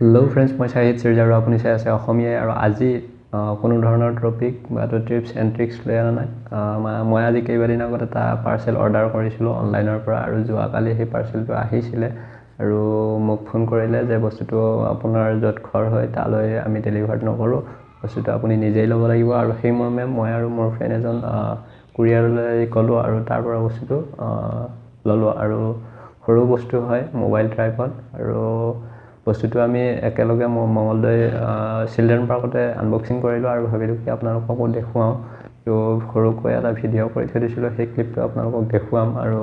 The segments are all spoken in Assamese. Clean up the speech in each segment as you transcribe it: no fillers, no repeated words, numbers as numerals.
হেল্ল' ফ্ৰেণ্ডছ, মই শ্বাহিদ চিৰ্জা আৰু আপুনি চাই আছে অসমীয়াই। আৰু আজি কোনো ধৰণৰ টপিক বা ট্ৰিপছ এণ্ড ট্ৰিক্স লৈ অনা নাই। মই আজি কেইবাদিন আগত এটা পাৰ্চেল অৰ্ডাৰ কৰিছিলোঁ অনলাইনৰ পৰা, আৰু যোৱাকালি সেই পাৰ্চেলটো আহিছিলে আৰু মোক ফোন কৰিলে যে বস্তুটো আপোনাৰ য'ত ঘৰ হয় তালৈ আমি ডেলিভাৰ নকৰোঁ, বস্তুটো আপুনি নিজেই ল'ব লাগিব। আৰু সেই মৰ্মে মই আৰু মোৰ ফ্ৰেণ্ড এজন কুৰিয়াৰলৈ গ'লোঁ আৰু তাৰ পৰা বস্তুটো ল'লোঁ। আৰু সৰু বস্তু হয়, মোবাইল ট্ৰাইপড। আৰু বস্তুটো আমি একেলগে মঙলদৈ চিলড্ৰেন পাৰ্কতে আনবক্সিং কৰিলোঁ আৰু ভাবিলোঁ কি আপোনালোককো দেখুৱাওঁ। তো সৰুকৈ এটা ভিডিঅ' কৰি থৈ দিছিলোঁ, সেই ক্লিপটো আপোনালোকক দেখুৱাম আৰু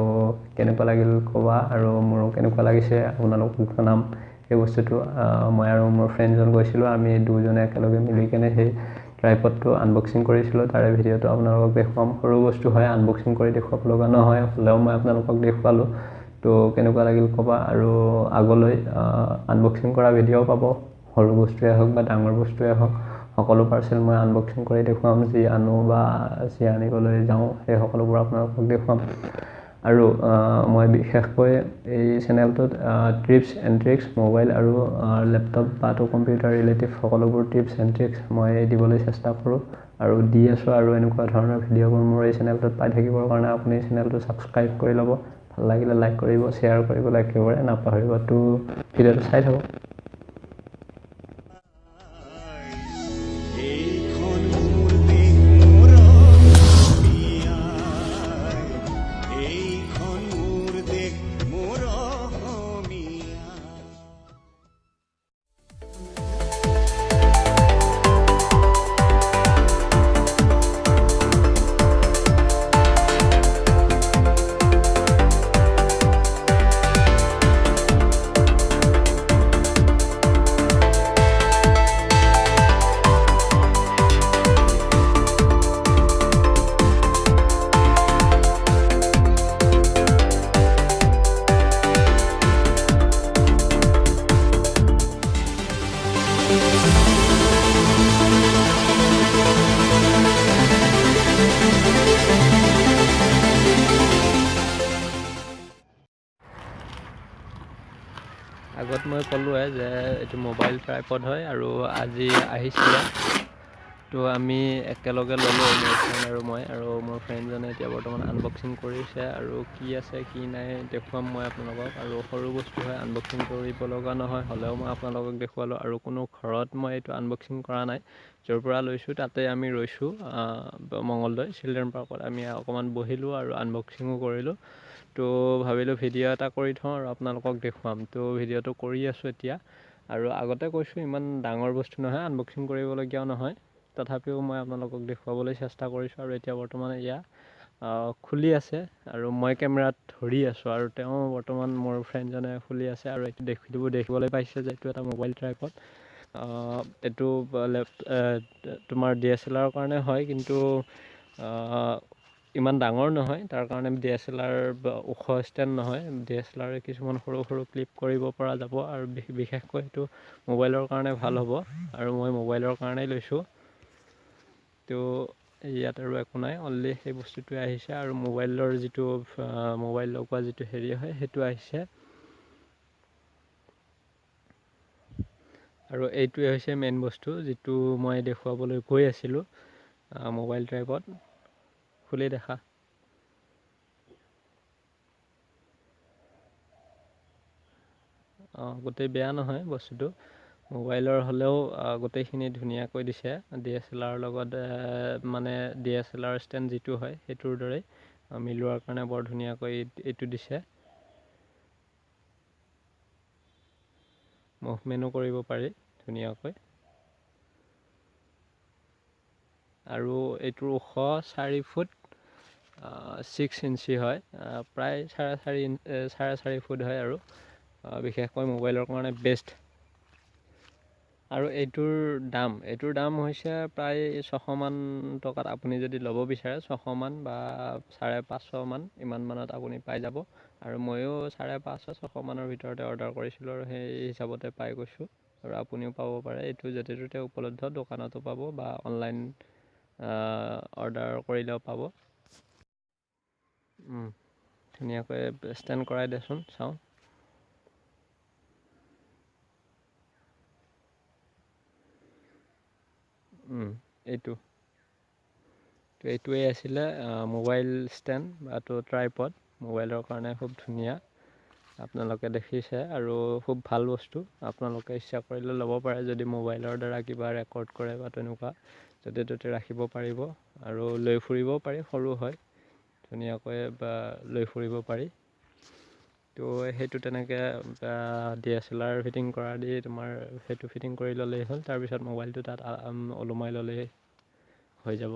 কেনেকুৱা লাগিল ক'বা, আৰু মোৰো কেনেকুৱা লাগিছে আপোনালোকক জনাম। সেই বস্তুটো মই আৰু মোৰ ফ্ৰেণ্ডজন গৈছিলোঁ, আমি দুজনে একেলগে মিলি কেনে সেই ট্ৰাইপডটো আনবক্সিং কৰিছিলোঁ। তাৰে ভিডিঅ'টো আপোনালোকক দেখুৱাম। সৰু বস্তু হয়, আনবক্সিং কৰি দেখুৱাব লগা নহয়, হ'লেও মই আপোনালোকক দেখুৱালোঁ। তো কেনেকুৱা লাগিল ক'বা, আৰু আগলৈ আনবক্সিং কৰা ভিডিঅ'ও পাব। সৰু বস্তুৱে হওক বা ডাঙৰ বস্তুৱে হওক, সকলো পাৰ্চেল মই আনবক্সিং কৰি দেখুৱাম। যি আনো বা যি আনিবলৈ যাওঁ সেই সকলোবোৰ আপোনালোকক দেখুৱাম। আৰু মই বিশেষকৈ এই চেনেলটোত ট্ৰিপছ এণ্ড ট্ৰিক্স, মোবাইল আৰু লেপটপ বা কম্পিউটাৰ ৰিলেটিভ সকলোবোৰ টিপছ এণ্ড ট্ৰিক্স মই দিবলৈ চেষ্টা কৰোঁ আৰু দি আছোঁ। আৰু এনেকুৱা ধৰণৰ ভিডিঅ'বোৰ মোৰ এই চেনেলটোত পাই থাকিবৰ কাৰণে আপুনি চেনেলটো ছাবস্ক্ৰাইব কৰি ল'ব। ভাল লাগিলে লাইক কৰিব, শ্বেয়াৰ কৰিবলৈ একেবাৰে নাপাহৰিব। তো ভিডিঅ'টো চাই থাকক। আগত মই ক'লোৱে যে এইটো মোবাইল ট্ৰাইপড হয় আৰু আজি আহিছিলে। তো আমি একেলগে ল'লোঁ, মোৰ ফ্ৰেণ্ড আৰু মই, আৰু মোৰ ফ্ৰেণ্ডজনে এতিয়া বৰ্তমান আনবক্সিং কৰিছে। আৰু কি আছে কি নাই দেখুৱাম মই আপোনালোকক। আৰু সৰু বস্তু হয়, আনবক্সিং কৰিব লগা নহয়, হ'লেও মই আপোনালোকক দেখুৱালোঁ। আৰু কোনো ঘৰত মই এইটো আনবক্সিং কৰা নাই, য'ৰ পৰা লৈছোঁ তাতে আমি ৰৈছোঁ মঙলদৈ চিলড্ৰেন পাৰ্কত। আমি অকণমান বহিলোঁ আৰু আনবক্সিঙো কৰিলোঁ। তো ভাবিলোঁ ভিডিঅ' এটা কৰি থওঁ আৰু আপোনালোকক দেখুৱাম। তো ভিডিঅ'টো কৰি আছোঁ এতিয়া। আৰু আগতে কৈছোঁ ইমান ডাঙৰ বস্তু নহয়, আনবক্সিং কৰিবলগীয়াও নহয়, তথাপিও মই আপোনালোকক দেখুৱাবলৈ চেষ্টা কৰিছোঁ। আৰু এতিয়া বৰ্তমান এয়া খুলি আছে আৰু মই কেমেৰাত ধৰি আছোঁ, আৰু তেওঁ বৰ্তমান মোৰ ফ্ৰেণ্ডজনে খুলি আছে। আৰু এইটো দেখিবলৈ পাইছে যে এইটো এটা মোবাইল ট্ৰাইপড। এইটো তোমাৰ DSLR কাৰণে হয়, কিন্তু ইমান ডাঙৰ নহয়, তাৰ কাৰণে DSLR ওখ ষ্টেণ্ড নহয়। DSLR কিছুমান সৰু সৰু ক্লিপ কৰিব পৰা যাব, আৰু বিশেষকৈ এইটো মোবাইলৰ কাৰণে ভাল হ'ব, আৰু মই মোবাইলৰ কাৰণেই লৈছোঁ। তো ইয়াত আৰু একো নাই, অনলি সেই বস্তুটোৱে আহিছে। আৰু মোবাইলৰ যিটো মোবাইল লগোৱা যিটো হেৰি হয় সেইটো আহিছে। আৰু এইটোৱে হৈছে মেইন বস্তু যিটো মই দেখুৱাবলৈ গৈ আছিলোঁ, মোবাইল ট্ৰাইপড। খুলি দেখা। গোটেই বেয়া নহয় বস্তুটো, মোবাইলৰ হ'লেও গোটেইখিনি ধুনীয়াকৈ দিছে। DSLR লগত মানে DSLR ষ্টেণ্ড যিটো হয় সেইটোৰ দৰেই মিলোৱাৰ কাৰণে বৰ ধুনীয়াকৈ এইটো দিছে। মুভমেণ্টো কৰিব পাৰি ধুনীয়াকৈ। আৰু এইটোৰ ওখ 4 ফুট 6 ইঞ্চি হয়, প্ৰায় 4.5 ফুট হয়। আৰু বিশেষকৈ মোবাইলৰ কাৰণে বেষ্ট। আৰু এইটোৰ দাম হৈছে প্ৰায় 600 মান টকাত। আপুনি যদি ল'ব বিচাৰে 600 মান বা 550 মান, ইমান মানত আপুনি পাই যাব। আৰু ময়ো 550-600 মানৰ ভিতৰতে অৰ্ডাৰ কৰিছিলোঁ, আৰু সেই হিচাপতে পাই গৈছোঁ। আৰু আপুনিও পাব পাৰে, এইটো য'তে ত'তে উপলব্ধ, দোকানতো পাব বা অনলাইন অৰ্ডাৰ কৰিলেও পাব। ধুনীয়াকৈ ষ্টেণ্ড কৰাই দেচোন চাওঁ। এইটো তো এইটোৱেই আছিলে মোবাইল ষ্টেণ্ড বাটো ট্ৰাইপড মোবাইলৰ কাৰণে খুব ধুনীয়া আপোনালোকে দেখিছে আৰু খুব ভাল বস্তু আপোনালোকে ইচ্ছা কৰিলে ল'ব পাৰে যদি মোবাইলৰ দ্বাৰা কিবা ৰেকৰ্ড কৰে বা তেনেকুৱা য'তে ত'তে ৰাখিব পাৰিব আৰু লৈ ফুৰিব পাৰি সৰু হয় ধুনীয়াকৈ বা লৈ ফুৰিব পাৰি তো সেইটো তেনেকৈ DSLR ফিটিং কৰা দি তোমাৰ সেইটো ফিটিং কৰি ল'লেই হ'ল তাৰপিছত মোবাইলটো তাত ওলোমাই ল'লেই হৈ যাব